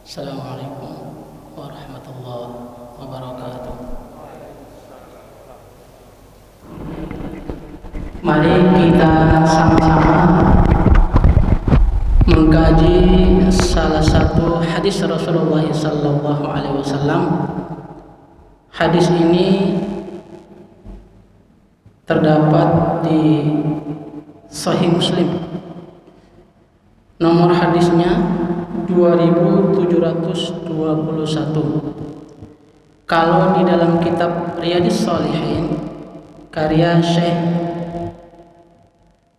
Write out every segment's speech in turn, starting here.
Assalamualaikum warahmatullahi wabarakatuh. Mari kita sama-sama mengkaji salah satu hadis Rasulullah sallallahu alaihi wasallam. Hadis ini terdapat di Sahih Muslim. Nomor hadisnya 2721. Kalau di dalam kitab Riyadhis Shalihin karya Syekh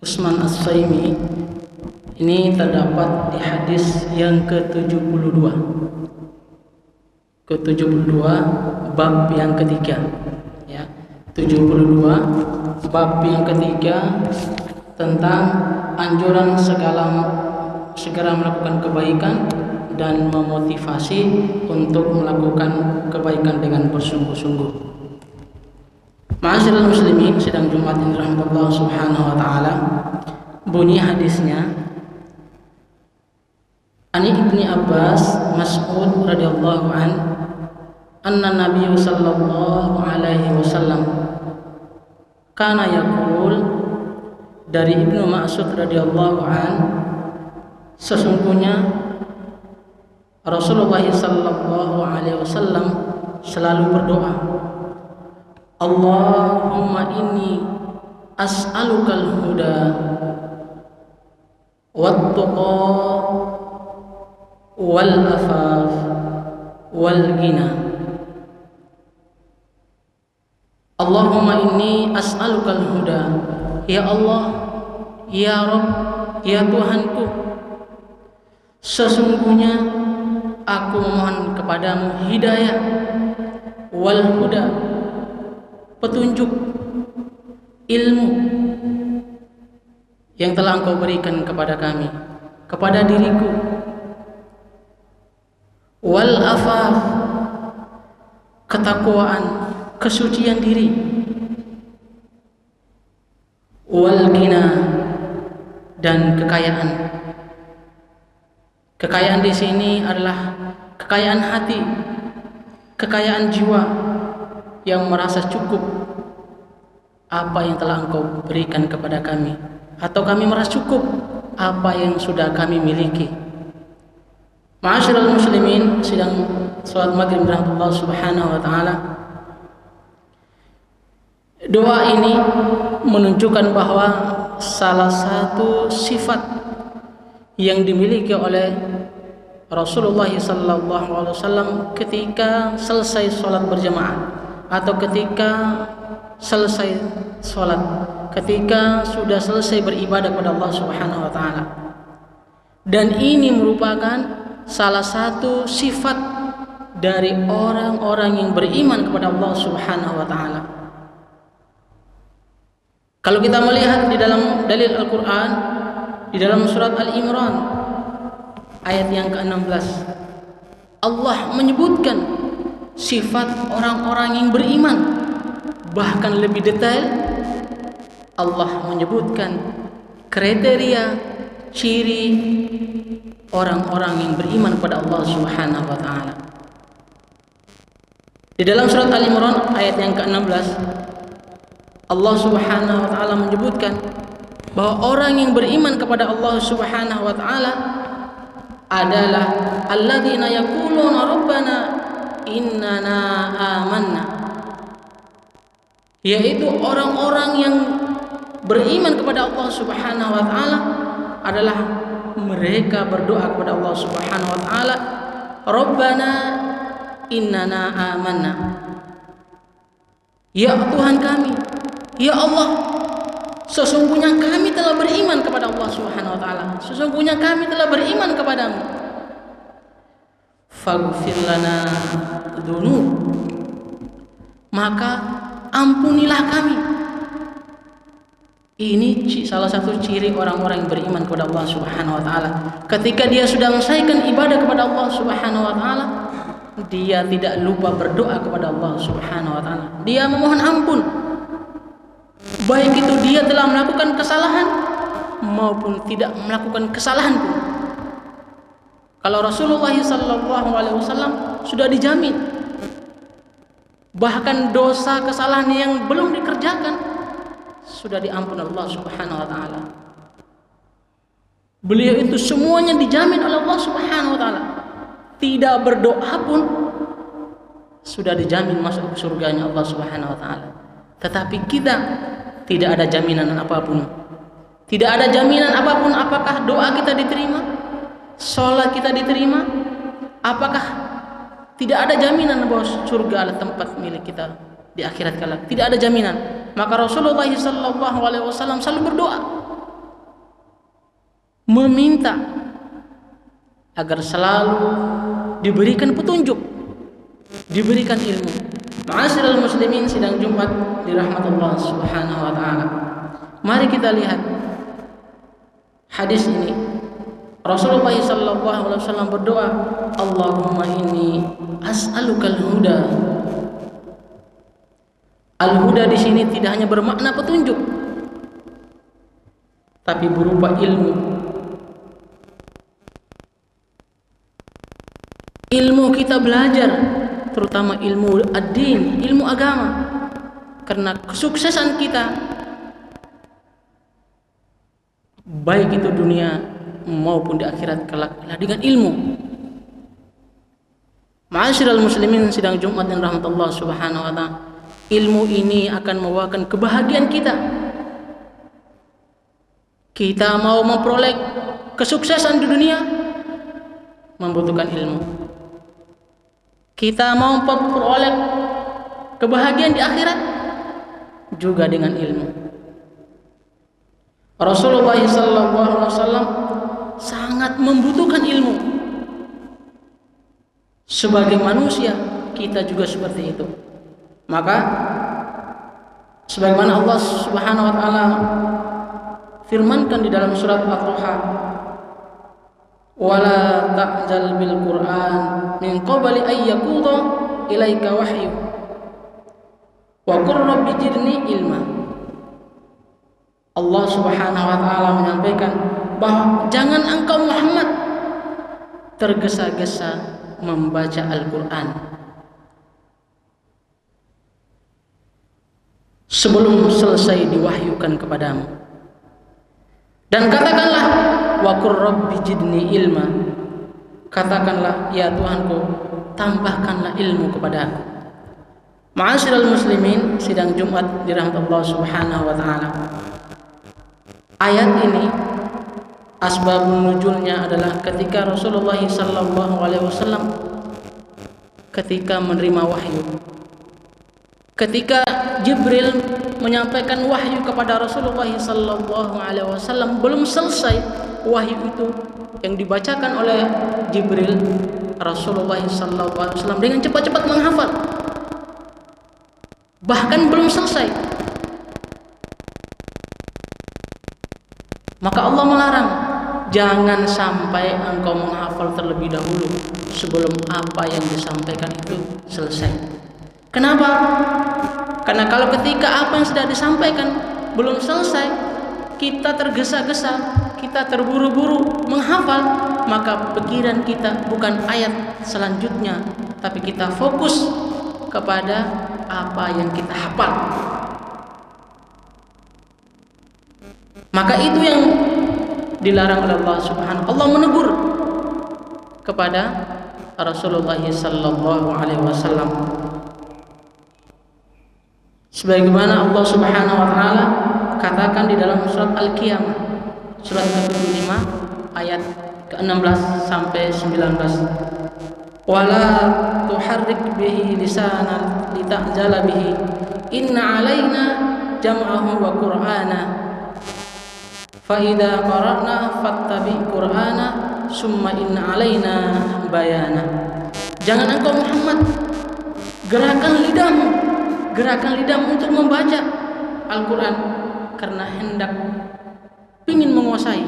Utsman As-Saimi ini terdapat di hadis yang ke-72. Ke-72 bab yang ketiga, ya. 72 bab yang ketiga tentang anjuran segera melakukan kebaikan dan memotivasi untuk melakukan kebaikan dengan bersungguh-sungguh. Ma'asyiral muslimin, sidang Jumat yang dirahmati Allah Subhanahu wa taala. Bunyi hadisnya, Ani Ibni Abbas Mas'ud radhiyallahu anna Nabi sallallahu alaihi wasallam kana yaqul, dari Ibnu Mas'ud radhiyallahu sesungguhnya Rasulullah sallallahu alaihi wasallam selalu berdoa, Allahumma inni as'alukal huda wat-tuqa wal afaf wal ghina. Allahumma inni as'alukal huda, ya Allah, ya Rabb, ya Tuhanku, sesungguhnya aku memohon kepadamu hidayah, wal huda, petunjuk, ilmu yang telah Engkau berikan kepada kami, kepada diriku, wal afaf, ketakwaan, kesucian diri, wal ghina, dan kekayaan. Kekayaan di sini adalah kekayaan hati, kekayaan jiwa yang merasa cukup apa yang telah Engkau berikan kepada kami, atau kami merasa cukup apa yang sudah kami miliki. Ma'asyiral muslimin, sidang salat maghrib dirahmati Allah Subhanahu wa taala. Doa ini menunjukkan bahwa salah satu sifat yang dimiliki oleh Rasulullah sallallahu alaihi wasallam ketika selesai sholat berjamaah, atau ketika selesai sholat, ketika sudah selesai beribadah kepada Allah Subhanahu wa taala. Dan ini merupakan salah satu sifat dari orang-orang yang beriman kepada Allah Subhanahu wa taala. Kalau kita melihat di dalam dalil Al-Qur'an, di dalam surat Al-Imran ayat yang ke-16, Allah menyebutkan sifat orang-orang yang beriman. Bahkan lebih detail, Allah menyebutkan kriteria, ciri orang-orang yang beriman kepada Allah Subhanahu wa taala. Di dalam surat Al-Imran ayat yang ke-16, Allah Subhanahu wa taala menyebutkan bahwa orang yang beriman kepada Allah Subhanahu wa taala adalah alladzina yaquluna rabbana innana amanna, yaitu orang-orang yang beriman kepada Allah Subhanahu wa taala adalah mereka berdoa kepada Allah Subhanahu wa taala, rabbana innana amanna, ya Tuhan kami, ya Allah, sesungguhnya kami telah beriman kepada Allah Subhanahu wa taala. Sesungguhnya kami telah beriman kepadamu. Faghfir lana dzunub, maka ampunilah kami. Ini salah satu ciri orang-orang yang beriman kepada Allah Subhanahu wa taala. Ketika dia sudah menyelesaikan ibadah kepada Allah Subhanahu wa taala, dia tidak lupa berdoa kepada Allah Subhanahu wa taala. Dia memohon ampun, baik itu dia telah melakukan kesalahan maupun tidak melakukan kesalahan pun. Kalau Rasulullah sallallahu alaihi wasallam sudah dijamin, bahkan dosa kesalahan yang belum dikerjakan sudah diampuni Allah Subhanahu wa taala. Beliau itu semuanya dijamin oleh Allah Subhanahu wa taala. Tidak berdoa pun sudah dijamin masuk ke surganya Allah Subhanahu wa taala. Tetapi kita tidak ada jaminan apapun. Tidak ada jaminan apapun apakah doa kita diterima, salat kita diterima, apakah tidak ada jaminan bahwa surga adalah tempat milik kita di akhirat kelak. Tidak ada jaminan. Maka Rasulullah sallallahu alaihi wasallam selalu berdoa, meminta agar selalu diberikan petunjuk, diberikan ilmu. Ma'asyiral muslimin, sidang Jumat dirahmati Allah Subhanahu wa taala. Mari kita lihat hadis ini. Rasulullah sallallahu alaihi wasallam berdoa, Allahumma inni as'alukal huda. Al-huda di sini tidak hanya bermakna petunjuk, tapi berupa ilmu. Ilmu kita belajar, terutama ilmu ad-din, ilmu agama. Karena kesuksesan kita, baik itu dunia maupun di akhirat kelak, dengan ilmu. Ma'asyiral muslimin, sidang Jumat yang rahmat Allah Subhanahu wa taala, ilmu ini akan membawakan kebahagiaan kita. Kita mau memperoleh kesuksesan di dunia, membutuhkan ilmu. Kita mau memperoleh kebahagiaan di akhirat, juga dengan ilmu. Rasulullah SAW sangat membutuhkan ilmu. Sebagai manusia, kita juga seperti itu. Maka sebagaimana Allah Subhanahu wa taala firmankan di dalam surat At-Taha, wala ta'jal bil Qur'an min qabli ay yaqudha ilaika wahyu wa qur rabbi zidni ilma. Allah Subhanahu wa taala menyampaikan bahwa jangan engkau Muhammad tergesa-gesa membaca Al-Qur'an sebelum selesai diwahyukan kepadamu. Dan katakanlah, wa qur rabbi zidni ilma. Katakanlah, ya Tuhanku, tambahkanlah ilmu kepadaku. Ma'asyiral muslimin, sidang Jumat dirahmati Allah Subhanahu wa taala. Ayat ini asbabun nuzulnya adalah ketika Rasulullah sallallahu alaihi wasallam ketika menerima wahyu. Ketika Jibril menyampaikan wahyu kepada Rasulullah sallallahu alaihi wasallam, belum selesai wahyu itu yang dibacakan oleh Jibril, Rasulullah sallallahu alaihi wasallam dengan cepat-cepat menghafal. Bahkan belum selesai. Maka Allah melarang, jangan sampai engkau menghafal terlebih dahulu sebelum apa yang disampaikan itu selesai. Kenapa? Karena kalau ketika apa yang sudah disampaikan belum selesai, kita tergesa-gesa, kita terburu-buru menghafal, maka pikiran kita bukan ayat selanjutnya, tapi kita fokus kepada apa yang kita hafal. Maka itu yang dilarang oleh Allah Subhanahu. Allah menegur kepada Rasulullah sallallahu alaihi wasallam. Sebagaimana Allah Subhanahu wa taala katakan di dalam surat Al-Qiyamah, surat ke-75 ayat ke-16 sampai 19. Wala tuharrik bihi lisanan lita'jala bihi inna 'alaina jam'ahu wa qur'ana fa idza qara'na fattabi qur'ana summa inna 'alaina bayana. Jangan engkau Muhammad gerakan lidahmu untuk membaca Al-Quran karena hendak ingin menguasai.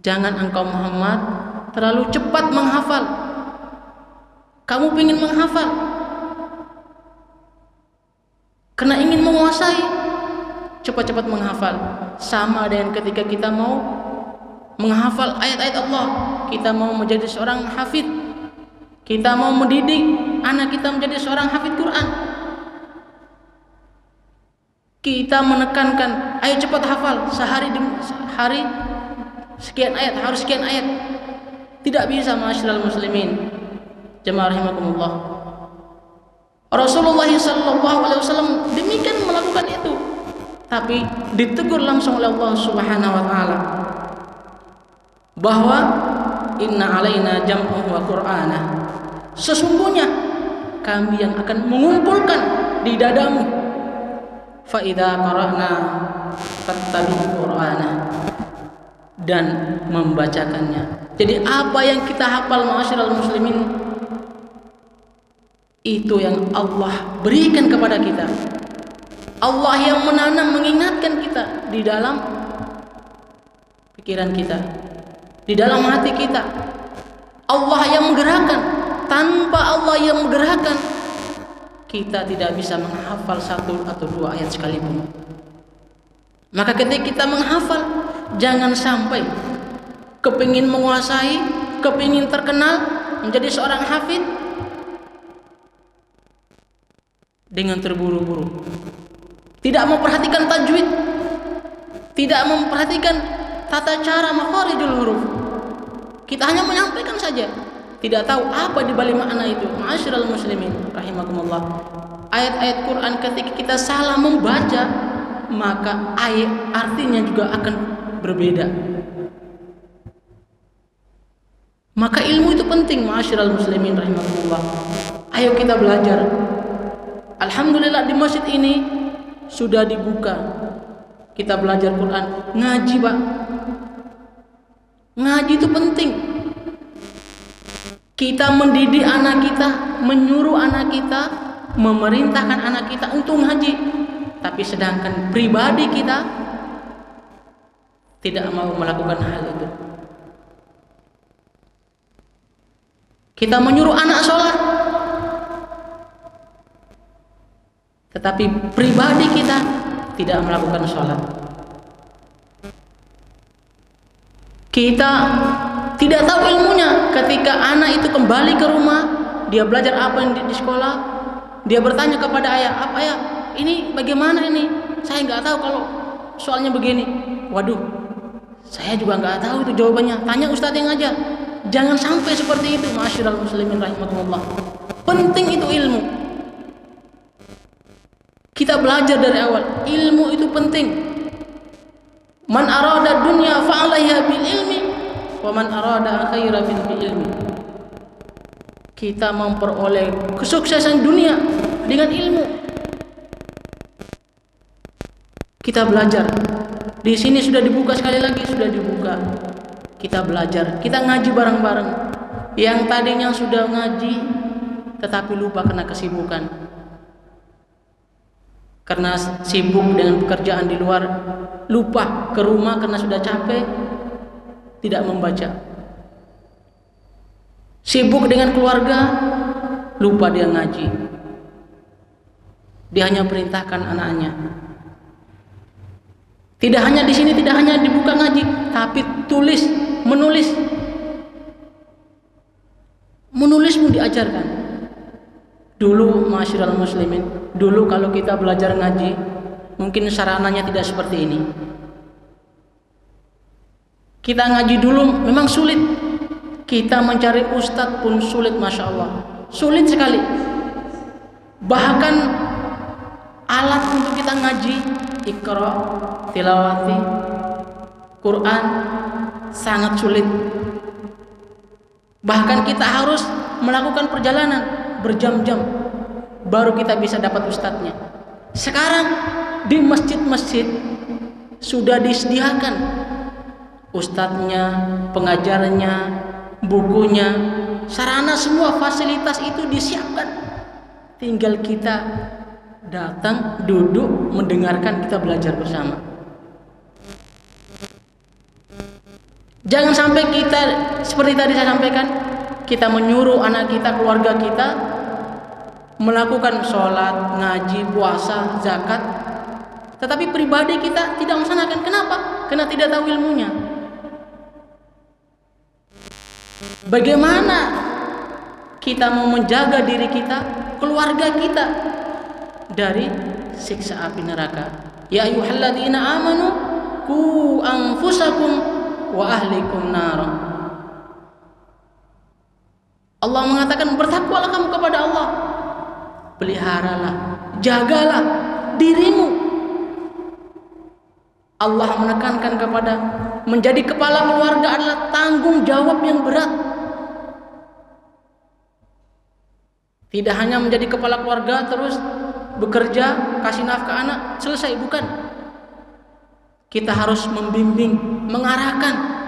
Jangan engkau Muhammad terlalu cepat menghafal. Kamu ingin menghafal karena ingin menguasai, cepat-cepat menghafal. Sama dengan ketika kita mau menghafal ayat-ayat Allah, kita mau menjadi seorang hafid, kita mau mendidik anak kita menjadi seorang hafid Quran, kita menekankan ayo cepat hafal, sehari sekian ayat, harus sekian ayat. Tidak bisa, ma'asyiral muslimin, jemaah rahimakumullah. Rasulullah SAW demikian melakukan itu, tapi ditegur langsung oleh Allah Subhanahu wa taala bahwa inna alaina jam'ahu wa qur'ana, sesungguhnya kami yang akan mengumpulkan di dadamu, fa idza qara'na fattabi' qur'ana, dan membacakannya. Jadi apa yang kita hafal, ma'asyiral muslimin, itu yang Allah berikan kepada kita. Allah yang menanam, mengingatkan kita di dalam pikiran kita, di dalam hati kita. Allah yang menggerakkan. Tanpa Allah yang menggerakkan, kita tidak bisa menghafal 1 atau 2 ayat sekalipun. Maka ketika kita menghafal, jangan sampai kepingin menguasai, kepingin terkenal menjadi seorang hafid dengan terburu-buru, tidak memperhatikan tajwid, tidak memperhatikan tata cara makharijul huruf. Kita hanya menyampaikan saja, tidak tahu apa di balik makna itu. Ma'asyiral muslimin rahimakumullah, ayat-ayat Quran ketika kita salah membaca, maka ayat artinya juga akan berbeda. Maka ilmu itu penting, ma'asyiral muslimin rahimakumullah. Ayo kita belajar. Alhamdulillah di masjid ini sudah dibuka, kita belajar Quran, ngaji Pak. Ngaji itu penting. Kita mendidik anak kita, menyuruh anak kita, memerintahkan anak kita untuk ngaji. Tapi sedangkan pribadi kita tidak mau melakukan hal itu. Kita menyuruh anak sholat, tetapi pribadi kita tidak melakukan sholat. Kita tidak tahu ilmunya. Ketika anak itu kembali ke rumah, dia belajar apa yang di sekolah, dia bertanya kepada ayah, "Apa ayah, ini bagaimana ini? Saya nggak tahu kalau soalnya begini." Waduh, saya juga nggak tahu itu jawabannya. Tanya ustadz yang ngajar. Jangan sampai seperti itu, ma'asyiral muslimin rahimakumullah. Penting itu ilmu. Kita belajar dari awal. Ilmu itu penting. Man arada dunya fa'alaiha bil ilmi, wa man arada akhirat bil ilmi. Kita memperoleh kesuksesan dunia dengan ilmu. Kita belajar. Di sini sudah dibuka, sekali lagi sudah dibuka. Kita belajar, kita ngaji bareng-bareng. Yang tadinya sudah ngaji tetapi lupa karena kesibukan, karena sibuk dengan pekerjaan di luar, lupa ke rumah karena sudah capek, tidak membaca. Sibuk dengan keluarga, lupa dia ngaji. Dia hanya perintahkan anaknya. Tidak hanya di sini, tidak hanya dibuka ngaji, tapi tulis, menulis pun diajarkan. Dulu, ma'asyiral muslimin, dulu kalau kita belajar ngaji, mungkin sarananya tidak seperti ini. Kita ngaji dulu memang sulit. Kita mencari ustadz pun sulit, masya Allah, sulit sekali. Bahkan alat untuk kita ngaji, Iqra, tilawati, Quran, sangat sulit. Bahkan kita harus melakukan perjalanan berjam-jam baru kita bisa dapat ustadznya. Sekarang di masjid-masjid sudah disediakan ustadznya, pengajarnya, bukunya, sarana, semua fasilitas itu disiapkan. Tinggal kita datang, duduk, mendengarkan, kita belajar bersama. Jangan sampai kita seperti tadi saya sampaikan, kita menyuruh anak kita, keluarga kita melakukan sholat, ngaji, puasa, zakat, tetapi pribadi kita tidak melaksanakan. Kenapa? Karena tidak tahu ilmunya. Bagaimana kita mau menjaga diri kita, keluarga kita dari siksa api neraka? Ya ayyuhalladzina amanu qu anfusakum wa ahlikum nara. Allah mengatakan, bertakwalah kamu kepada Allah, peliharalah, jagalah dirimu. Allah menekankan kepada menjadi kepala keluarga adalah tanggung jawab yang berat. Tidak hanya menjadi kepala keluarga terus bekerja, kasih nafkah anak, selesai, bukan. Kita harus membimbing, mengarahkan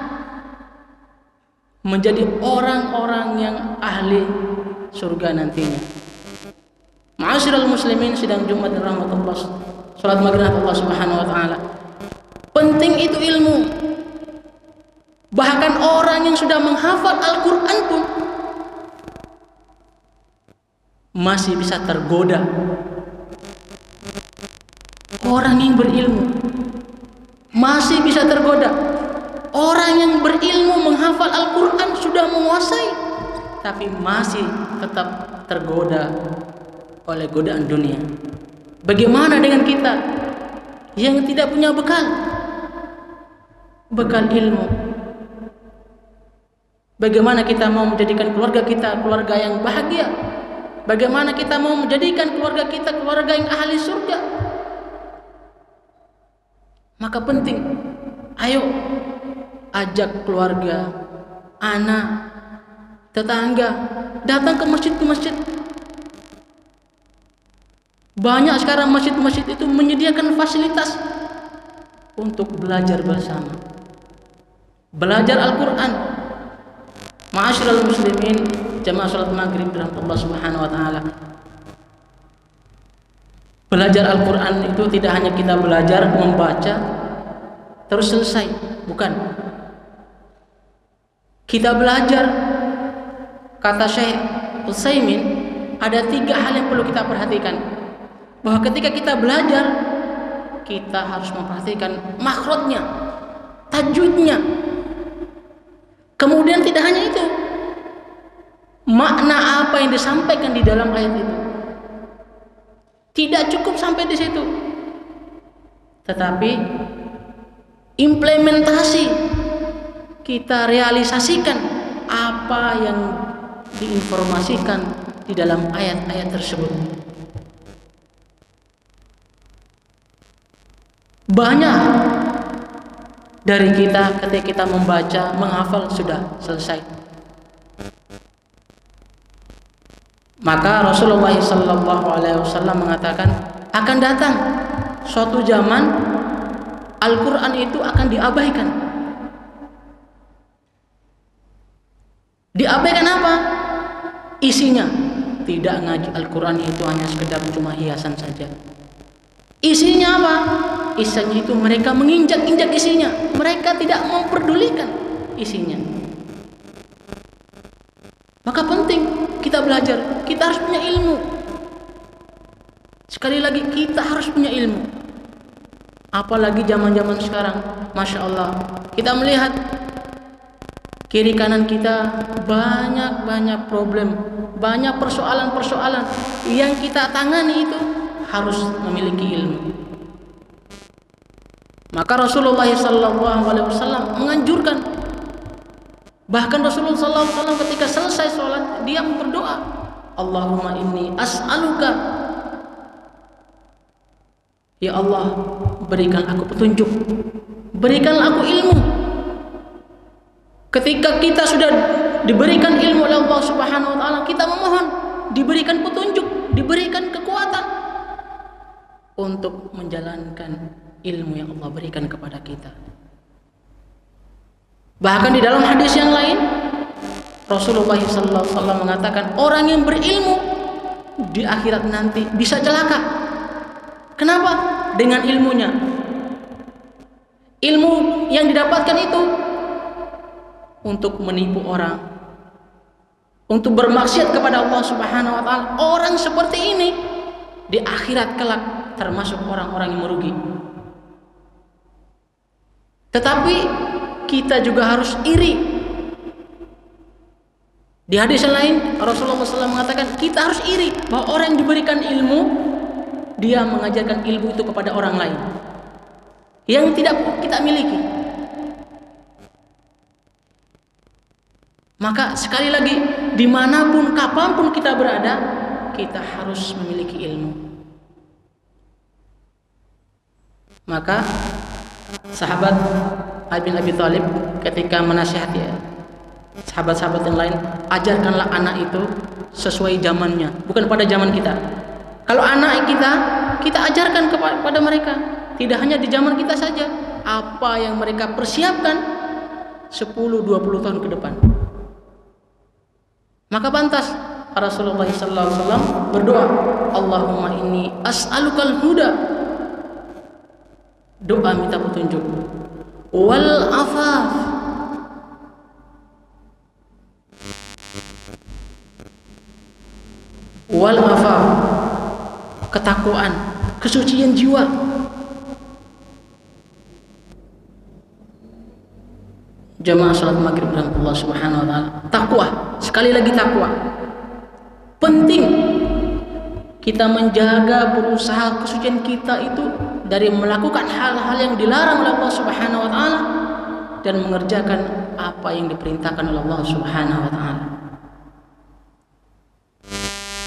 menjadi orang-orang yang ahli surga nantinya. Ma'asyiral muslimin, sidang Jumat dan rahmatullah, salat maghrib Allah Subhanahu wa taala. Penting itu ilmu. Bahkan orang yang sudah menghafal Al-Qur'an pun masih bisa tergoda. Orang yang berilmu masih bisa tergoda. Orang yang berilmu menghafal Al-Quran sudah menguasai, tapi masih tetap tergoda oleh godaan dunia. Bagaimana dengan kita yang tidak punya bekal ilmu? Bagaimana kita mau menjadikan keluarga kita keluarga yang bahagia? Bagaimana kita mau menjadikan keluarga kita keluarga yang ahli surga? Maka penting, ayo ajak keluarga, anak, tetangga datang ke masjid. Banyak sekarang masjid-masjid itu menyediakan fasilitas untuk belajar bersama, belajar Al-Quran. Ma'asyiral muslimin, jamaah salat maghrib rahmatullah subhanahu wa ta'ala. Belajar Al-Quran itu tidak hanya kita belajar membaca terus selesai, bukan. Kita belajar, kata Syekh Utsaimin, ada 3 hal yang perlu kita perhatikan. Bahwa ketika kita belajar, kita harus memperhatikan makhrajnya, tajwidnya. Kemudian tidak hanya itu, makna apa yang disampaikan di dalam ayat itu. Tidak cukup sampai di situ, tetapi implementasi, kita realisasikan apa yang diinformasikan di dalam ayat-ayat tersebut. Banyak dari kita ketika kita membaca, menghafal sudah selesai. Maka Rasulullah SAW mengatakan, akan datang suatu zaman Al-Quran itu akan diabaikan. Diabaikan apa? Isinya. Tidak ngaji Al-Quran itu hanya sekedar cuma hiasan saja. Isinya apa? Isinya itu mereka menginjak-injak isinya. Mereka tidak memperdulikan isinya. Maka penting kita belajar. Kita harus punya ilmu. Sekali lagi, kita harus punya ilmu. Apalagi zaman-zaman sekarang, Masya Allah, kita melihat kiri kanan kita banyak problem, banyak persoalan-persoalan yang kita tangani itu harus memiliki ilmu. Maka Rasulullah SAW menganjurkan, bahkan Rasulullah SAW ketika selesai sholat dia berdoa, Allahumma inni as'aluka, ya Allah, berikan aku petunjuk, berikanlah aku ilmu. Ketika kita sudah diberikan ilmu oleh Allah Subhanahu wa taala, kita memohon diberikan petunjuk, diberikan kekuatan untuk menjalankan ilmu yang Allah berikan kepada kita. Bahkan di dalam hadis yang lain, Rasulullah SAW mengatakan, orang yang berilmu di akhirat nanti bisa celaka. Kenapa? Dengan ilmunya. Ilmu yang didapatkan itu untuk menipu orang, untuk bermaksiat kepada Allah Subhanahu wa taala. Orang seperti ini di akhirat kelak termasuk orang-orang yang merugi. Tetapi kita juga harus iri Di hadis yang lain Rasulullah SAW mengatakan kita harus iri bahwa orang yang diberikan ilmu, dia mengajarkan ilmu itu kepada orang lain yang tidak kita miliki. Maka sekali lagi, dimanapun kapanpun kita berada, kita harus memiliki ilmu. Maka sahabat Ali bin Abi Thalib ketika menasihati sahabat-sahabat yang lain, ajarkanlah anak itu sesuai zamannya, bukan pada zaman kita. Kalau anak kita ajarkan kepada mereka, tidak hanya di zaman kita saja, apa yang mereka persiapkan 10-20 tahun ke depan. Maka pantas Rasulullah SAW berdoa, Allahumma inni as'alukal huda, doa minta petunjuk, wal afaf, wal afaf, ketakwaan, kesucian jiwa. Jamaah salat maghrib dengan Allah Subhanahu wa taala. Takwa, sekali lagi takwa. Penting kita menjaga, berusaha kesucian kita itu dari melakukan hal-hal yang dilarang oleh Allah Subhanahu wa taala dan mengerjakan apa yang diperintahkan oleh Allah Subhanahu wa taala.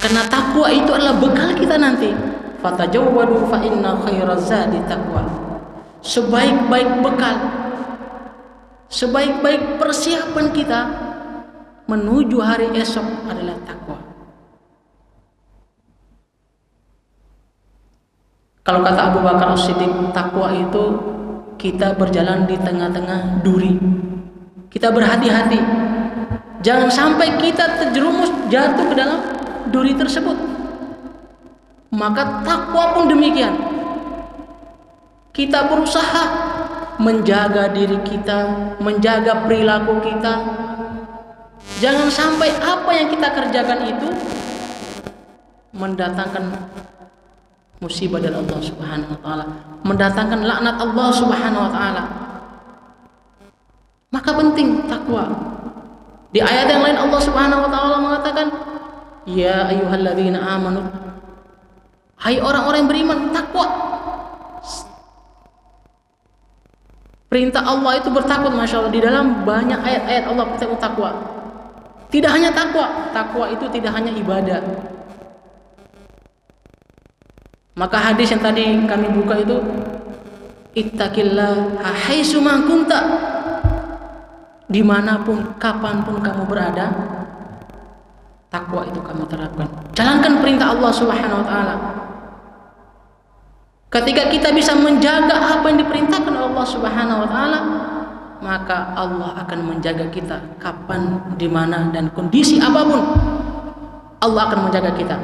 Karena takwa itu adalah bekal kita nanti. Fatajawwadu fa inna khairaz zadi taqwa. Sebaik-baik bekal, sebaik-baik persiapan kita menuju hari esok adalah takwa. Kalau kata Abu Bakar As-Siddiq, takwa itu kita berjalan di tengah-tengah duri. Kita berhati-hati, jangan sampai kita terjerumus jatuh ke dalam duri tersebut. Maka takwa pun demikian. Kita berusaha menjaga diri kita, menjaga perilaku kita. Jangan sampai apa yang kita kerjakan itu mendatangkan musibah dari Allah Subhanahu wa taala, mendatangkan laknat Allah Subhanahu wa taala. Maka penting takwa. Di ayat yang lain Allah Subhanahu wa taala mengatakan, ya ayyuhalladzina amanu, hai orang-orang yang beriman, takwa. Perintah Allah itu bertakwa, Masya Allah. Di dalam banyak ayat-ayat Allah perintah takwa. Tidak hanya takwa, takwa itu tidak hanya ibadah. Maka hadis yang tadi kami buka itu, ittaqillah haitsu ma kunta, dimanapun kapanpun kamu berada, takwa itu kamu terapkan. Jalankan perintah Allah Subhanahu wa taala. Ketika kita bisa menjaga apa yang diperintahkan oleh Allah Subhanahu wa taala, maka Allah akan menjaga kita kapan, di mana dan kondisi apapun. Allah akan menjaga kita.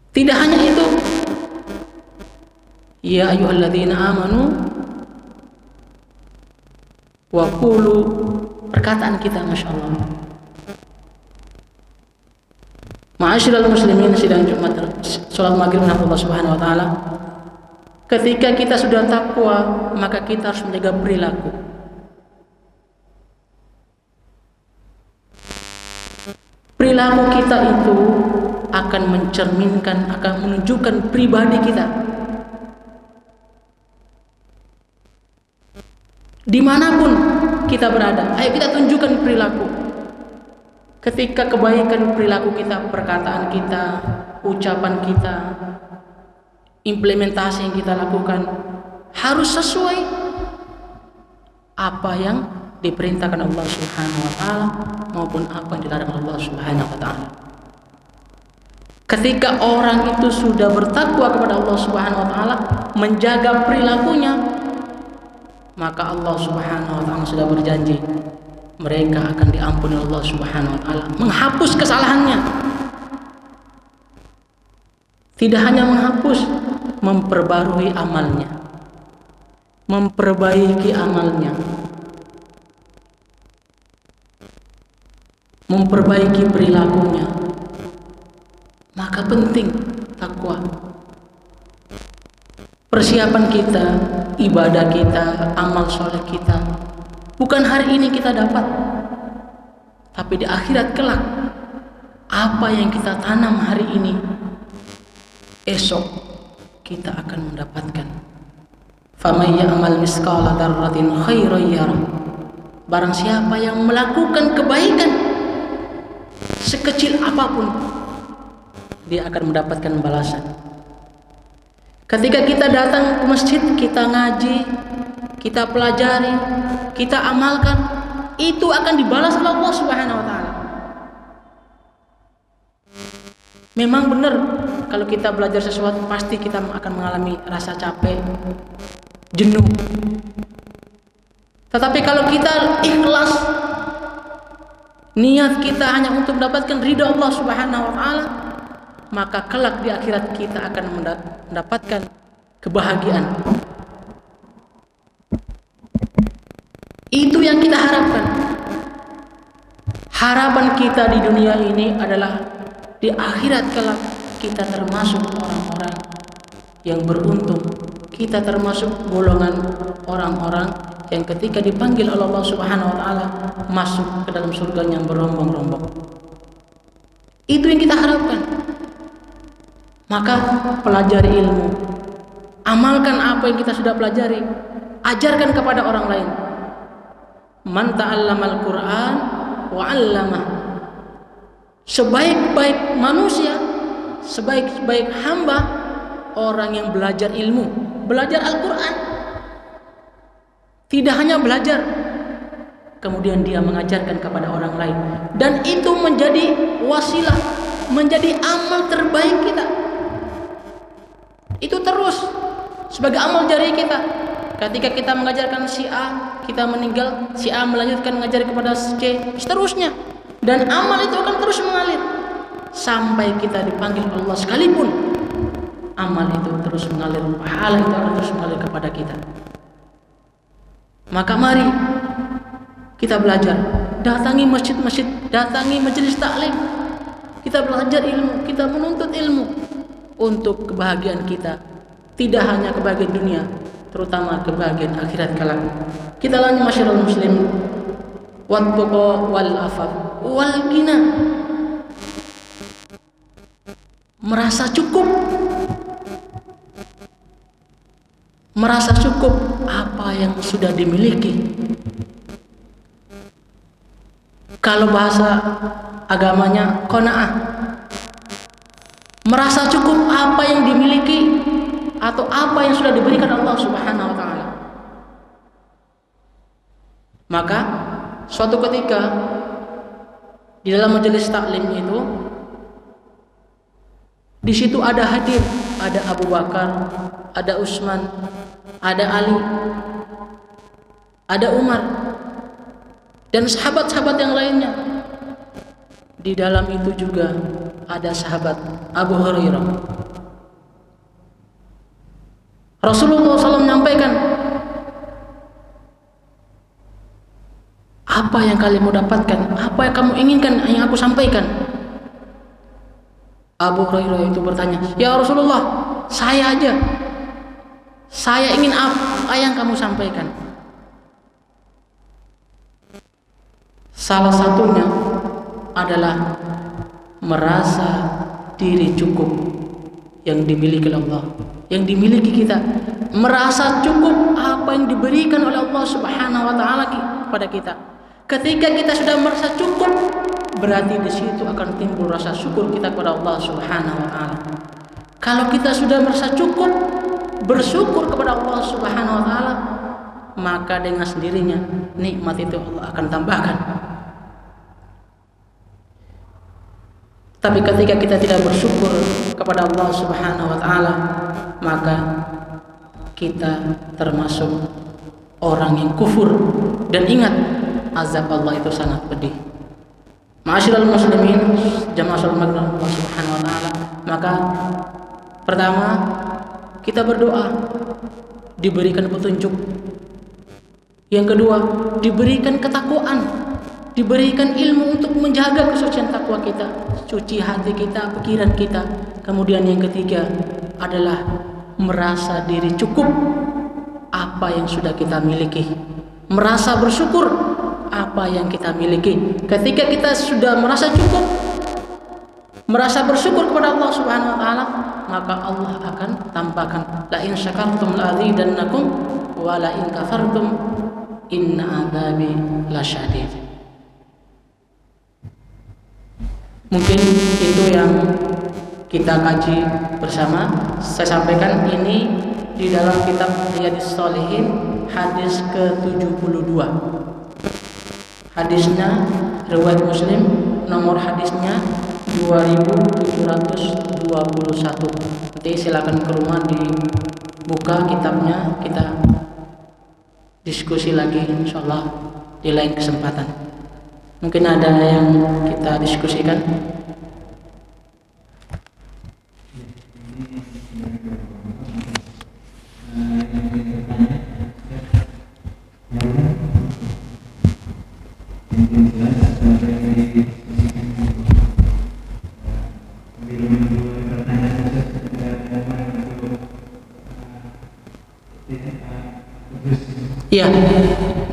Tidak hanya itu, ya ayyuhalladzina amanu wa qulu, perkataan kita, Masya Allah. Ma'asyiral muslimin, sidang Jumat salat maghrib dengan Allah Subhanahu wa taala. Ketika kita sudah takwa, maka kita harus menjaga perilaku. Perilaku kita itu akan mencerminkan, akan menunjukkan pribadi kita. Dimanapun kita berada, ayo kita tunjukkan perilaku. Ketika kebaikan perilaku kita, perkataan kita, ucapan kita, implementasi yang kita lakukan harus sesuai apa yang diperintahkan Allah Subhanahu wa taala maupun apa yang dilarang Allah Subhanahu wa taala. Ketika orang itu sudah bertakwa kepada Allah Subhanahu wa taala, menjaga perilakunya, maka Allah Subhanahu wa taala sudah berjanji mereka akan diampuni Allah Subhanahu wa taala, menghapus kesalahannya. Tidak hanya menghapus, memperbarui amalnya, memperbaiki amalnya, memperbaiki perilakunya. Maka penting takwa. Persiapan kita, ibadah kita, amal soleh kita Bukan hari ini kita dapat, tapi di akhirat kelak apa yang kita tanam hari ini, esok kita akan mendapatkan. Faman ya'mal misqala dzarratin khairan yarah. Barang siapa yang melakukan kebaikan sekecil apapun, dia akan mendapatkan balasan. Ketika kita datang ke masjid, kita ngaji, kita pelajari, kita amalkan, itu akan dibalas oleh Allah Subhanahu wa taala. Memang benar, kalau kita belajar sesuatu pasti kita akan mengalami rasa capek, jenuh. Tetapi kalau kita ikhlas, niat kita hanya untuk mendapatkan ridha Allah Subhanahu wa taala, maka kelak di akhirat kita akan mendapatkan kebahagiaan. Itu yang kita harapkan. Harapan kita di dunia ini adalah di akhirat kelak kita termasuk orang-orang yang beruntung. Kita termasuk golongan orang-orang yang ketika dipanggil oleh Allah Subhanahu wa taala masuk ke dalam surga yang berombong-rombong. Itu yang kita harapkan. Maka pelajari ilmu, amalkan apa yang kita sudah pelajari, ajarkan kepada orang lain. Man ta'allamal Qur'an wa 'allamah. Sebaik-baik manusia, sebaik-baik hamba, orang yang belajar ilmu, belajar Al-Qur'an. Tidak hanya belajar, kemudian dia mengajarkan kepada orang lain, dan itu menjadi wasilah, menjadi amal terbaik kita. Itu terus sebagai amal jari kita. Ketika kita mengajarkan si A, kita meninggal, si A melanjutkan mengajar kepada si C, seterusnya. Dan amal itu akan terus mengalir sampai kita dipanggil Allah sekalipun. Amal itu terus mengalir, pahala itu akan terus mengalir kepada kita. Maka mari kita belajar, datangi masjid-masjid, datangi majelis taklim. Kita belajar ilmu, kita menuntut ilmu untuk kebahagiaan kita. Tidak hanya kebahagiaan dunia, terutama kebahagiaan akhirat kelak. Kita lanjut masyarakat muslim. Wattaqwa wal afaf wal ghina. Merasa cukup, merasa cukup apa yang sudah dimiliki. Kalau bahasa agamanya qanaah, merasa cukup apa yang dimiliki atau apa yang sudah diberikan Allah Subhanahu wa taala. Maka suatu ketika di dalam majelis taklim itu, di situ ada hadir, ada Abu Bakar, ada Utsman, ada Ali, ada Umar, dan sahabat-sahabat yang lainnya. Di dalam itu juga ada sahabat Abu Hurairah. Rasulullah SAW menyampaikan, apa yang kalian mau dapatkan, apa yang kamu inginkan yang aku sampaikan. Abu Hurairah itu bertanya, ya Rasulullah, saya aja, saya ingin apa yang kamu sampaikan. Salah satunya adalah merasa diri cukup yang dimiliki Allah, yang dimiliki kita, merasa cukup apa yang diberikan oleh Allah Subhanahu wa taala kepada kita. Ketika kita sudah merasa cukup, berarti di situ akan timbul rasa syukur kita kepada Allah Subhanahu wa taala. Kalau kita sudah merasa cukup, bersyukur kepada Allah Subhanahu wa taala, maka dengan sendirinya nikmat itu Allah akan tambahkan. Tapi ketika kita tidak bersyukur kepada Allah Subhanahu wa taala, maka kita termasuk orang yang kufur. Dan ingat, azab Allah itu sangat pedih. Ma'asyiral muslimin, jamaah salat maghrib Allah Subhanahu wa taala. Maka pertama, kita berdoa diberikan petunjuk. Yang kedua, diberikan ketakwaan, diberikan ilmu untuk menjaga kesucian takwa kita, suci hati kita, pikiran kita. Kemudian yang ketiga adalah merasa diri cukup apa yang sudah kita miliki. merasa bersyukur apa yang kita miliki. Ketika kita sudah merasa cukup, merasa bersyukur kepada Allah Subhanahu wa taala, maka Allah akan tambahkan, la in syakartum la azidannakum wa la in kafartum inna adzabi lasyadid. Mungkin itu yang kita kaji bersama. Saya sampaikan ini di dalam kitab Riyadhus Shalihin, hadis ke-72. Hadisnya riwayat Muslim, nomor hadisnya 2721. Nanti silakan ke rumah dibuka kitabnya, kita diskusi lagi insyaallah di lain kesempatan. Mungkin ada yang kita diskusikan. Ya,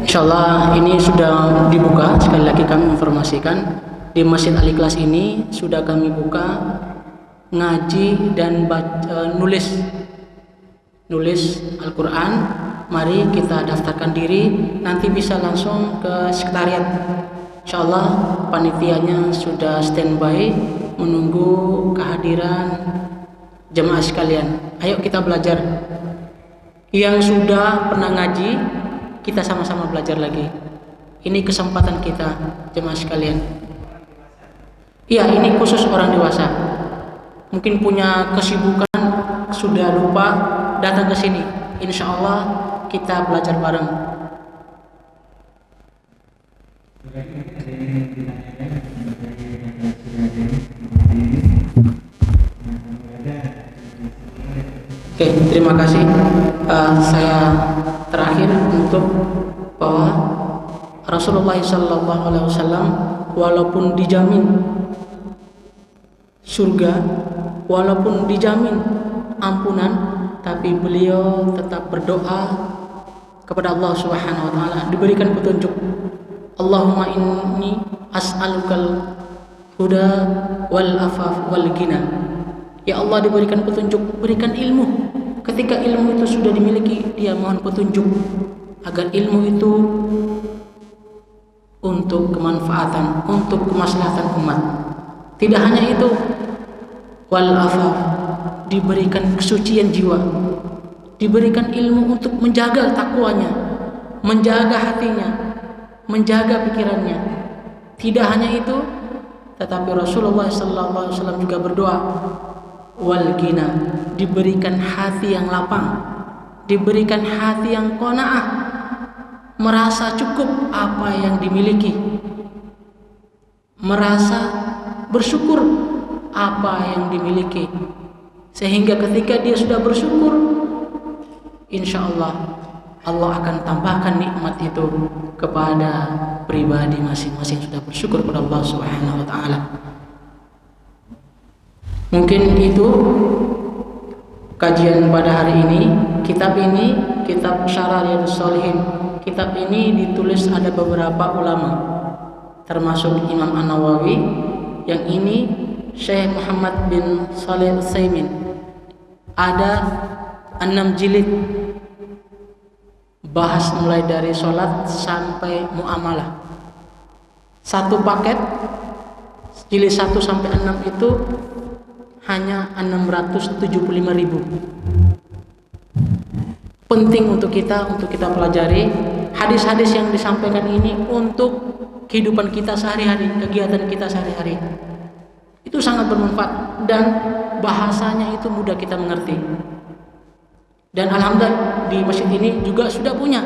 insyaallah ini sudah dibuka. Sekali lagi kami informasikan, di Masjid Al-Ikhlas ini sudah kami buka ngaji dan nulis Al-Quran. Mari kita daftarkan diri, nanti bisa langsung ke sekretariat. Insyaallah panitianya sudah standby menunggu kehadiran jemaah sekalian. Ayo kita belajar. Yang sudah pernah ngaji, kita sama-sama belajar lagi. Ini kesempatan kita, jemaah sekalian. Iya, ini khusus orang dewasa. Mungkin punya kesibukan, sudah lupa, datang ke sini. Insya Allah kita belajar bareng. Oke, terima kasih. Saya terakhir untuk bahwa Rasulullah SAW walaupun dijamin surga, walaupun dijamin ampunan, tapi beliau tetap berdoa kepada Allah Subhanahu wa taala, diberikan petunjuk. Allahumma inni as'alukal huda wal afaf wal ghina. Ya Allah, diberikan petunjuk, berikan ilmu. Ketika ilmu itu sudah dimiliki, dia mohon petunjuk agar ilmu itu untuk kemanfaatan, untuk kemaslahatan umat. Tidak hanya itu, wal afaf, diberikan kesucian jiwa, diberikan ilmu untuk menjaga takwanya, menjaga hatinya, menjaga pikirannya. Tidak hanya itu, tetapi Rasulullah SAW juga berdoa, wal ghina, diberikan hati yang lapang, diberikan hati yang qanaah, merasa cukup apa yang dimiliki, merasa bersyukur apa yang dimiliki, sehingga ketika dia sudah bersyukur, insya Allah Allah akan tambahkan nikmat itu kepada pribadi masing-masing sudah bersyukur kepada Allah Subhanahu wa taala. Mungkin itu kajian pada hari ini. Kitab ini, kitab Syarah Riyadhus Shalihin, kitab ini ditulis ada beberapa ulama, termasuk Imam An-Nawawi. Yang ini Syekh Muhammad bin Shalih Al-Utsaimin. Ada 6 jilid, bahas mulai dari sholat sampai muamalah. Satu paket jilid 1 sampai 6 itu hanya 675.000. Penting untuk kita pelajari hadis-hadis yang disampaikan ini untuk kehidupan kita sehari-hari, kegiatan kita sehari-hari. Itu sangat bermanfaat dan bahasanya itu mudah kita mengerti. Dan alhamdulillah di masjid ini juga sudah punya.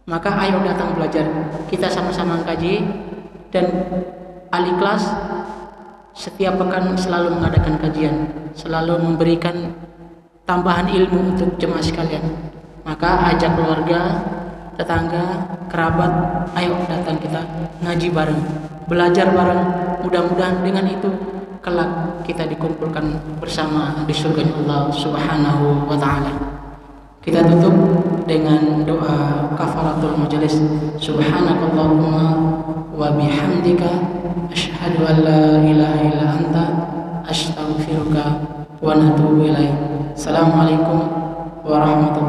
Maka ayo datang belajar. Kita sama-sama kaji, dan Al-Ikhlas setiap pekan selalu mengadakan kajian, selalu memberikan tambahan ilmu untuk jemaah sekalian. Maka ajak keluarga, tetangga, kerabat, ayo datang kita ngaji bareng, belajar bareng. Mudah-mudahan dengan itu kelak kita dikumpulkan bersama di surga Allah Subhanahu wa taala. Kita tutup dengan doa kafaratul majelis. Subhanakallahumma wa bihamdika asyhadu an la ilaha illa anta astaghfiruka wa natubu ilaik. Assalamualaikum warahmatullahi